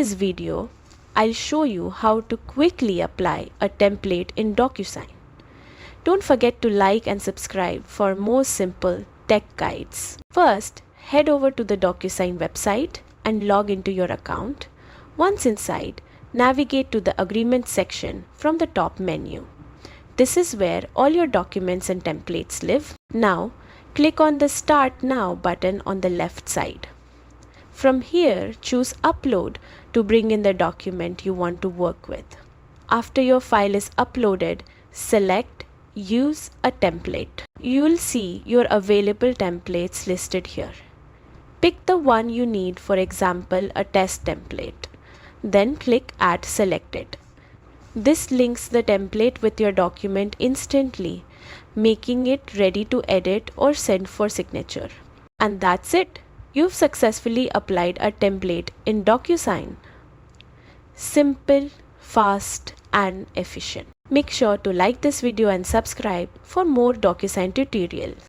this video, I'll show you how to quickly apply a template in DocuSign. Don't forget to like and subscribe for more simple tech guides. First, head over to the DocuSign website and log into your account. Once inside, navigate to the Agreement section from the top menu. This is where all your documents and templates live. Now, click on the Start Now button on the left side. From here, choose Upload to bring in the document you want to work with. After your file is uploaded, select Use a template. You will see your available templates listed here. Pick the one you need, for example, a test template. Then click Add Selected. This links the template with your document instantly, making it ready to edit or send for signature. And that's it. You've successfully applied a template in DocuSign. Simple, fast, and efficient. Make sure to like this video and subscribe for more DocuSign tutorials.